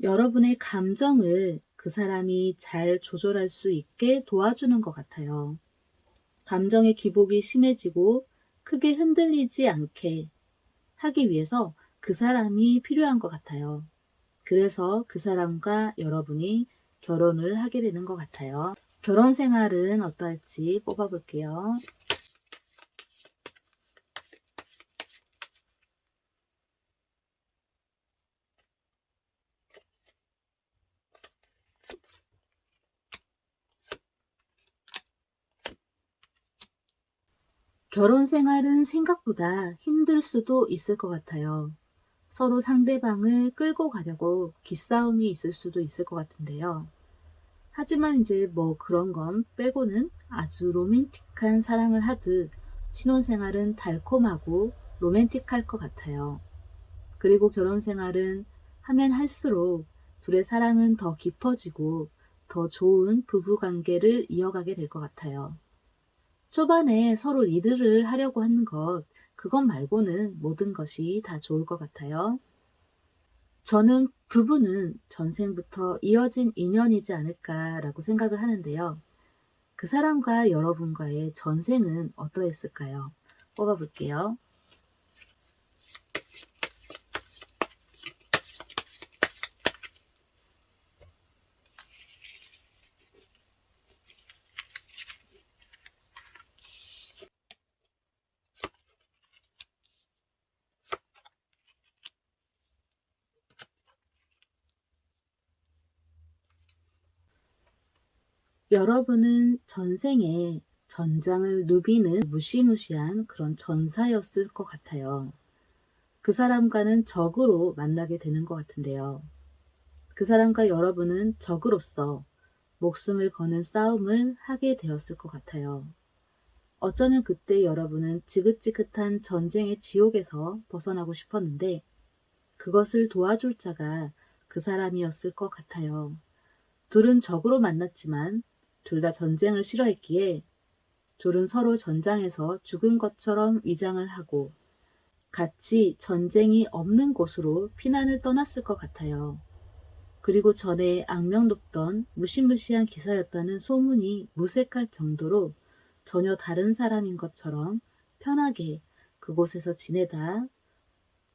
여러분의 감정을 그 사람이 잘 조절할 수 있게 도와주는 것 같아요. 감정의 기복이 심해지고 크게 흔들리지 않게 하기 위해서 그 사람이 필요한 것 같아요. 그래서 그 사람과 여러분이 결혼을 하게 되는 것 같아요. 결혼 생활은 어떨지 뽑아볼게요. 결혼 생활은 생각보다 힘들 수도 있을 것 같아요. 서로 상대방을 끌고 가려고 기싸움이 있을 수도 있을 것 같은데요. 하지만 이제 뭐 그런 건 빼고는 아주 로맨틱한 사랑을 하듯 신혼생활은 달콤하고 로맨틱할 것 같아요. 그리고 결혼 생활은 하면 할수록 둘의 사랑은 더 깊어지고 더 좋은 부부 관계를 이어가게 될 것 같아요. 초반에 서로 리드를 하려고 하는 것, 그것 말고는 모든 것이 다 좋을 것 같아요. 저는 부부는 전생부터 이어진 인연이지 않을까라고 생각을 하는데요. 그 사람과 여러분과의 전생은 어떠했을까요? 뽑아볼게요. 여러분은 전생에 전장을 누비는 무시무시한 그런 전사였을 것 같아요. 그 사람과는 적으로 만나게 되는 것 같은데요. 그 사람과 여러분은 적으로서 목숨을 거는 싸움을 하게 되었을 것 같아요. 어쩌면 그때 여러분은 지긋지긋한 전쟁의 지옥에서 벗어나고 싶었는데 그것을 도와줄 자가 그 사람이었을 것 같아요. 둘은 적으로 만났지만 둘 다 전쟁을 싫어했기에 둘은 서로 전장에서 죽은 것처럼 위장을 하고 같이 전쟁이 없는 곳으로 피난을 떠났을 것 같아요. 그리고 전에 악명 높던 무시무시한 기사였다는 소문이 무색할 정도로 전혀 다른 사람인 것처럼 편하게 그곳에서 지내다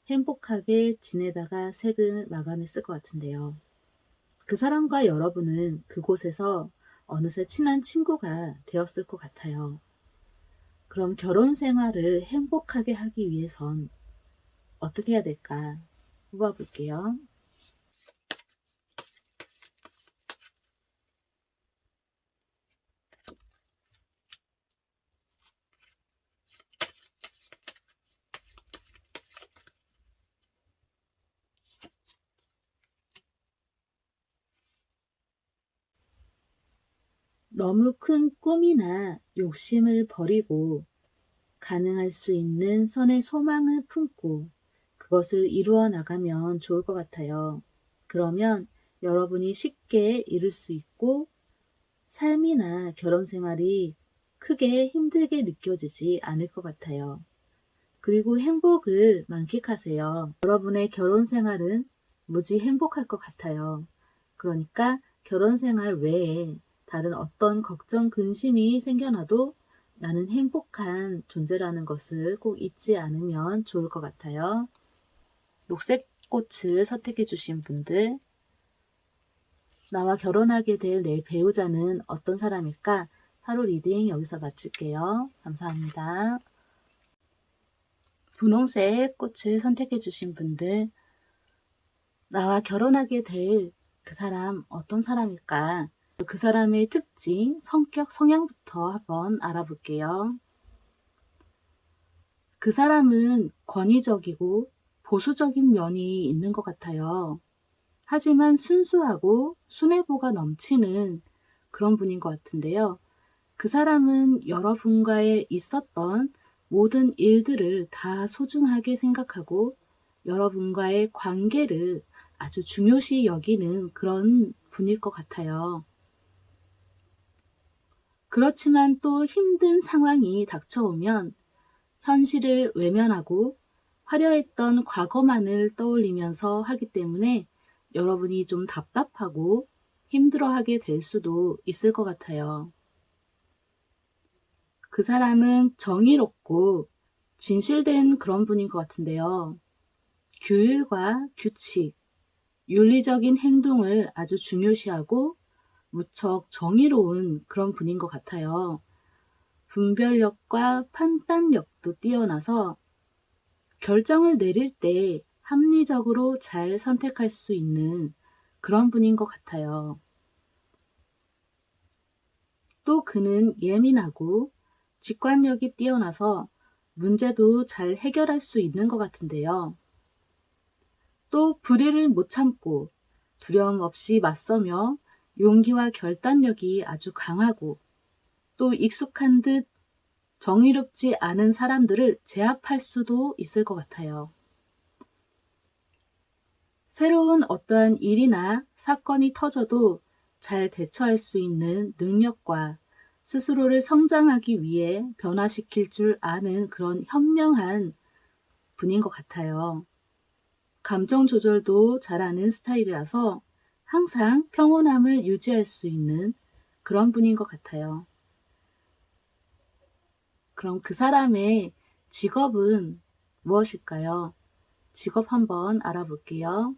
행복하게 지내다가 생을 마감했을 것 같은데요. 그 사람과 여러분은 그곳에서 어느새 친한 친구가 되었을 것 같아요. 그럼 결혼 생활을 행복하게 하기 위해선 어떻게 해야 될까? 뽑아볼게요. 너무 큰 꿈이나 욕심을 버리고 가능할 수 있는 선의 소망을 품고 그것을 이루어 나가면 좋을 것 같아요. 그러면 여러분이 쉽게 이룰 수 있고 삶이나 결혼 생활이 크게 힘들게 느껴지지 않을 것 같아요. 그리고 행복을 만끽하세요. 여러분의 결혼 생활은 무지 행복할 것 같아요. 그러니까 결혼 생활 외에 다른 어떤 걱정, 근심이 생겨나도 나는 행복한 존재라는 것을 꼭 잊지 않으면 좋을 것 같아요. 녹색 꽃을 선택해 주신 분들, 나와 결혼하게 될 내 배우자는 어떤 사람일까? 타로 리딩 여기서 마칠게요. 감사합니다. 분홍색 꽃을 선택해 주신 분들, 나와 결혼하게 될 그 사람 어떤 사람일까? 그 사람의 특징, 성격, 성향부터 한번 알아볼게요. 그 사람은 권위적이고 보수적인 면이 있는 것 같아요. 하지만 순수하고 순애보가 넘치는 그런 분인 것 같은데요. 그 사람은 여러분과의 있었던 모든 일들을 다 소중하게 생각하고 여러분과의 관계를 아주 중요시 여기는 그런 분일 것 같아요. 그렇지만 또 힘든 상황이 닥쳐오면 현실을 외면하고 화려했던 과거만을 떠올리면서 하기 때문에 여러분이 좀 답답하고 힘들어하게 될 수도 있을 것 같아요. 그 사람은 정의롭고 진실된 그런 분인 것 같은데요. 규율과 규칙, 윤리적인 행동을 아주 중요시하고 무척 정의로운 그런 분인 것 같아요. 분별력과 판단력도 뛰어나서 결정을 내릴 때 합리적으로 잘 선택할 수 있는 그런 분인 것 같아요. 또 그는 예민하고 직관력이 뛰어나서 문제도 잘 해결할 수 있는 것 같은데요. 또 불의를 못 참고 두려움 없이 맞서며 용기와 결단력이 아주 강하고 또 익숙한 듯 정의롭지 않은 사람들을 제압할 수도 있을 것 같아요. 새로운 어떠한 일이나 사건이 터져도 잘 대처할 수 있는 능력과 스스로를 성장하기 위해 변화시킬 줄 아는 그런 현명한 분인 것 같아요. 감정 조절도 잘하는 스타일이라서 항상 평온함을 유지할 수 있는 그런 분인 것 같아요. 그럼 그 사람의 직업은 무엇일까요? 직업 한번 알아볼게요.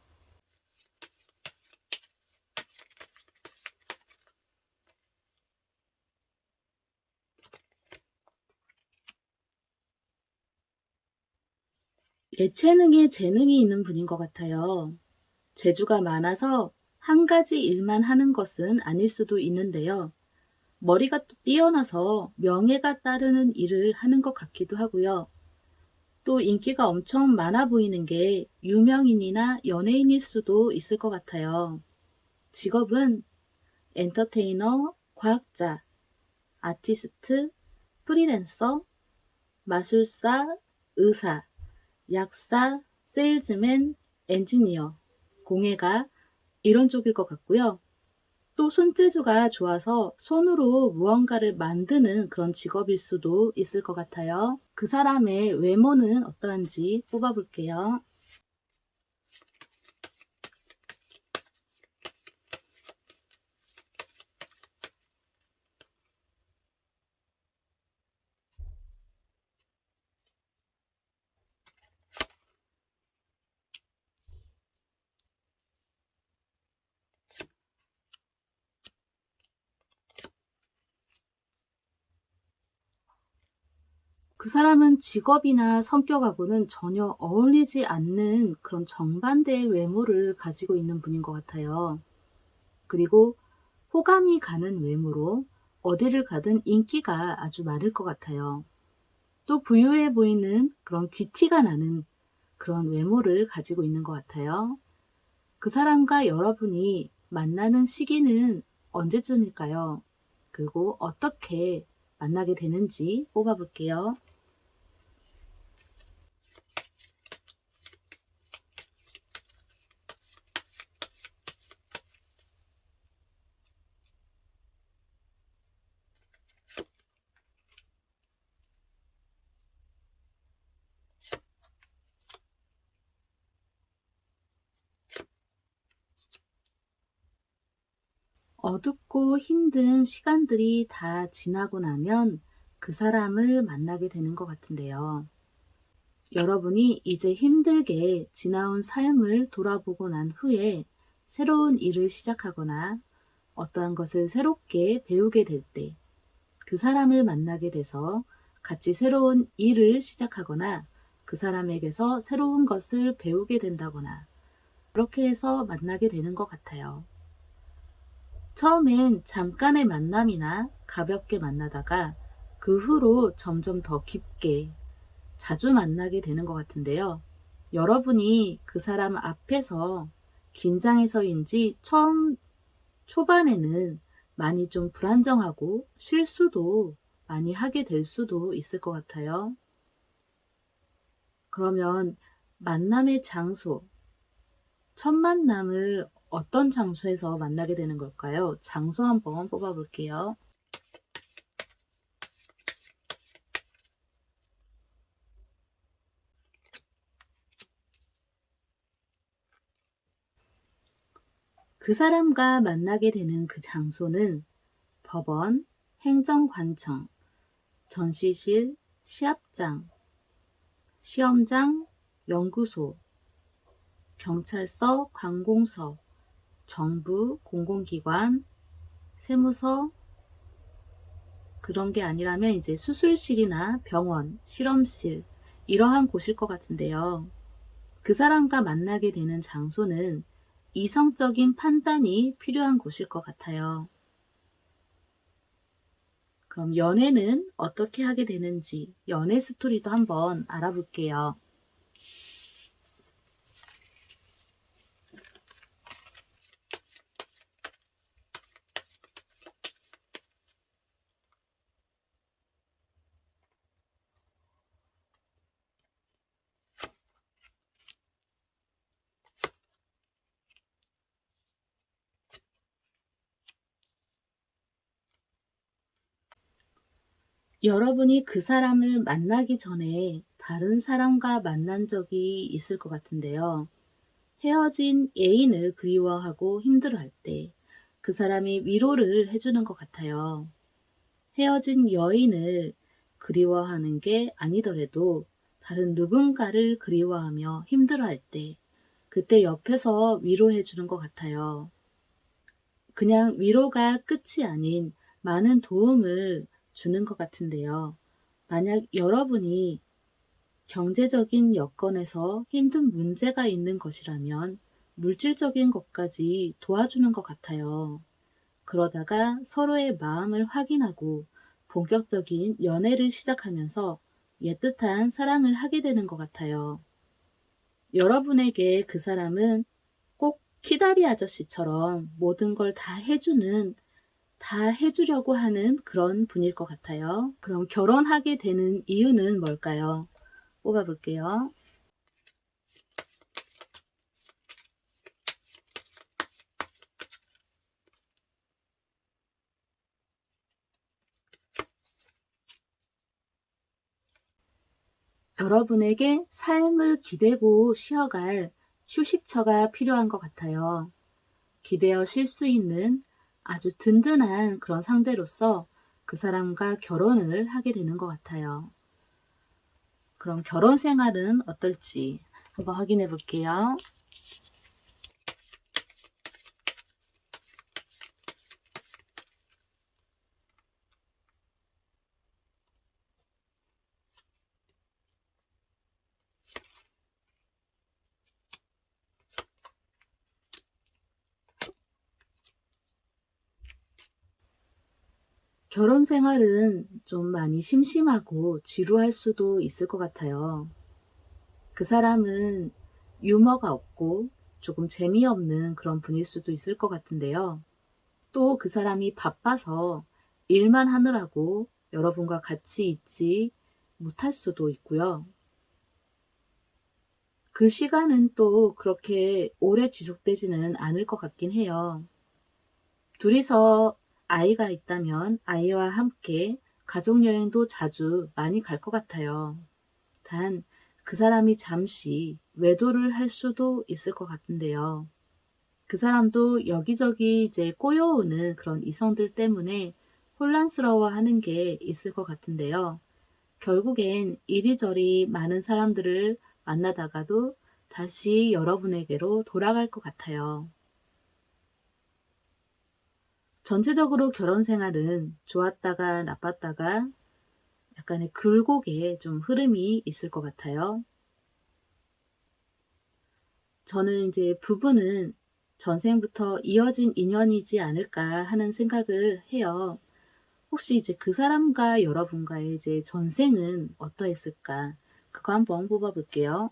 예체능에 재능이 있는 분인 것 같아요. 재주가 많아서 한 가지 일만 하는 것은 아닐 수도 있는데요. 머리가 또 뛰어나서 명예가 따르는 일을 하는 것 같기도 하고요. 또 인기가 엄청 많아 보이는 게 유명인이나 연예인일 수도 있을 것 같아요. 직업은 엔터테이너, 과학자, 아티스트, 프리랜서, 마술사, 의사, 약사, 세일즈맨, 엔지니어, 공예가 이런 쪽일 것 같고요. 또 손재주가 좋아서 손으로 무언가를 만드는 그런 직업일 수도 있을 것 같아요. 그 사람의 외모는 어떠한지 뽑아볼게요. 그 사람은 직업이나 성격하고는 전혀 어울리지 않는 그런 정반대의 외모를 가지고 있는 분인 것 같아요. 그리고 호감이 가는 외모로 어디를 가든 인기가 아주 많을 것 같아요. 또 부유해 보이는 그런 귀티가 나는 그런 외모를 가지고 있는 것 같아요. 그 사람과 여러분이 만나는 시기는 언제쯤일까요? 그리고 어떻게 만나게 되는지 뽑아볼게요. 어둡고 힘든 시간들이 다 지나고 나면 그 사람을 만나게 되는 것 같은데요. 여러분이 이제 힘들게 지나온 삶을 돌아보고 난 후에 새로운 일을 시작하거나 어떠한 것을 새롭게 배우게 될 때 그 사람을 만나게 돼서 같이 새로운 일을 시작하거나 그 사람에게서 새로운 것을 배우게 된다거나 그렇게 해서 만나게 되는 것 같아요. 처음엔 잠깐의 만남이나 가볍게 만나다가 그 후로 점점 더 깊게 자주 만나게 되는 것 같은데요. 여러분이 그 사람 앞에서 긴장해서인지 처음 초반에는 많이 좀 불안정하고 실수도 많이 하게 될 수도 있을 것 같아요. 그러면 만남의 장소, 첫 만남을 어떤 장소에서 만나게 되는 걸까요? 장소 한번 뽑아볼게요. 그 사람과 만나게 되는 그 장소는 법원, 행정관청, 전시실, 시합장, 시험장, 연구소, 경찰서, 관공서, 정부, 공공기관, 세무서, 그런 게 아니라면 이제 수술실이나 병원, 실험실, 이러한 곳일 것 같은데요. 그 사람과 만나게 되는 장소는 이성적인 판단이 필요한 곳일 것 같아요. 그럼 연애는 어떻게 하게 되는지 연애 스토리도 한번 알아볼게요. 여러분이 그 사람을 만나기 전에 다른 사람과 만난 적이 있을 것 같은데요. 헤어진 애인을 그리워하고 힘들어할 때 그 사람이 위로를 해주는 것 같아요. 헤어진 여인을 그리워하는 게 아니더라도 다른 누군가를 그리워하며 힘들어할 때 그때 옆에서 위로해 주는 것 같아요. 그냥 위로가 끝이 아닌 많은 도움을 주는 것 같은데요. 만약 여러분이 경제적인 여건에서 힘든 문제가 있는 것이라면 물질적인 것까지 도와주는 것 같아요. 그러다가 서로의 마음을 확인하고 본격적인 연애를 시작하면서 애틋한 사랑을 하게 되는 것 같아요. 여러분에게 그 사람은 꼭 키다리 아저씨처럼 모든 걸 다 해주려고 하는 그런 분일 것 같아요. 그럼 결혼하게 되는 이유는 뭘까요? 뽑아볼게요. 여러분에게 삶을 기대고 쉬어갈 휴식처가 필요한 것 같아요. 기대어 쉴 수 있는 아주 든든한 그런 상대로서 그 사람과 결혼을 하게 되는 것 같아요. 그럼 결혼 생활은 어떨지 한번 확인해 볼게요. 결혼 생활은 좀 많이 심심하고 지루할 수도 있을 것 같아요. 그 사람은 유머가 없고 조금 재미없는 그런 분일 수도 있을 것 같은데요. 또 그 사람이 바빠서 일만 하느라고 여러분과 같이 있지 못할 수도 있고요. 그 시간은 또 그렇게 오래 지속되지는 않을 것 같긴 해요. 둘이서 아이가 있다면 아이와 함께 가족여행도 자주 많이 갈 것 같아요. 단, 그 사람이 잠시 외도를 할 수도 있을 것 같은데요. 그 사람도 여기저기 이제 꼬여오는 그런 이성들 때문에 혼란스러워 하는 게 있을 것 같은데요. 결국엔 이리저리 많은 사람들을 만나다가도 다시 여러분에게로 돌아갈 것 같아요. 전체적으로 결혼 생활은 좋았다가 나빴다가 약간의 굴곡의 좀 흐름이 있을 것 같아요. 저는 이제 부부는 전생부터 이어진 인연이지 않을까 하는 생각을 해요. 혹시 이제 그 사람과 여러분과의 이제 전생은 어떠했을까? 그거 한번 뽑아볼게요.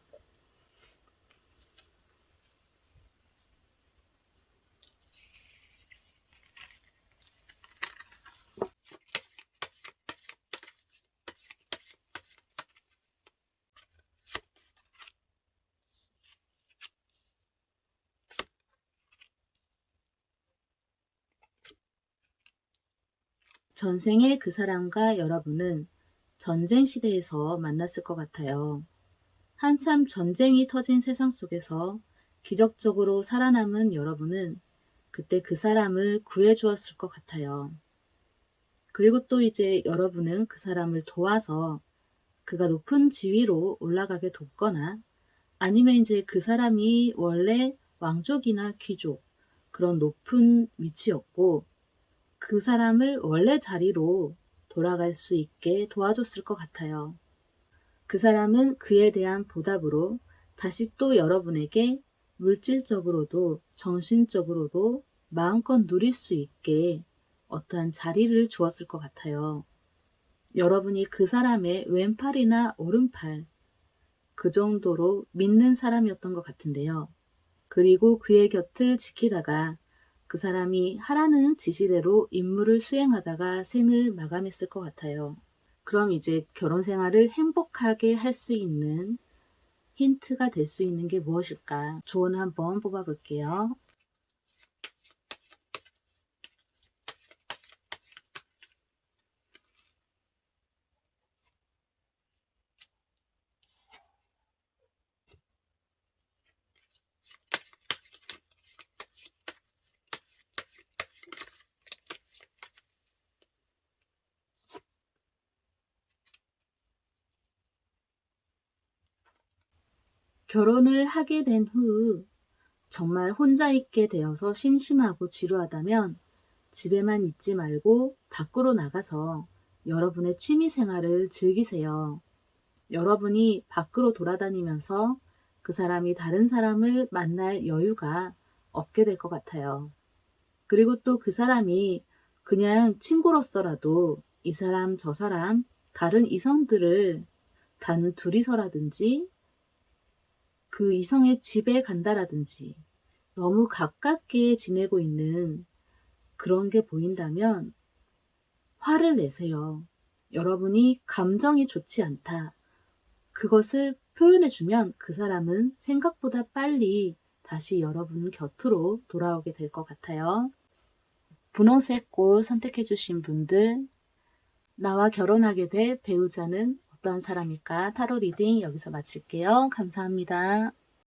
전생에 그 사람과 여러분은 전쟁 시대에서 만났을 것 같아요. 한참 전쟁이 터진 세상 속에서 기적적으로 살아남은 여러분은 그때 그 사람을 구해주었을 것 같아요. 그리고 또 이제 여러분은 그 사람을 도와서 그가 높은 지위로 올라가게 돕거나 아니면 이제 그 사람이 원래 왕족이나 귀족 그런 높은 위치였고 그 사람을 원래 자리로 돌아갈 수 있게 도와줬을 것 같아요. 그 사람은 그에 대한 보답으로 다시 또 여러분에게 물질적으로도 정신적으로도 마음껏 누릴 수 있게 어떠한 자리를 주었을 것 같아요. 여러분이 그 사람의 왼팔이나 오른팔, 그 정도로 믿는 사람이었던 것 같은데요. 그리고 그의 곁을 지키다가 그 사람이 하라는 지시대로 임무를 수행하다가 생을 마감했을 것 같아요. 그럼 이제 결혼 생활을 행복하게 할 수 있는 힌트가 될 수 있는 게 무엇일까? 조언을 한번 뽑아볼게요. 결혼을 하게 된 후 정말 혼자 있게 되어서 심심하고 지루하다면 집에만 있지 말고 밖으로 나가서 여러분의 취미 생활을 즐기세요. 여러분이 밖으로 돌아다니면서 그 사람이 다른 사람을 만날 여유가 없게 될 것 같아요. 그리고 또 그 사람이 그냥 친구로서라도 이 사람 저 사람 다른 이성들을 단 둘이서라든지 그 이성의 집에 간다라든지 너무 가깝게 지내고 있는 그런 게 보인다면 화를 내세요. 여러분이 감정이 좋지 않다. 그것을 표현해주면 그 사람은 생각보다 빨리 다시 여러분 곁으로 돌아오게 될 것 같아요. 분홍색 꽃 선택해주신 분들, 나와 결혼하게 될 배우자는 어떠한 사람일까? 타로 리딩 여기서 마칠게요. 감사합니다.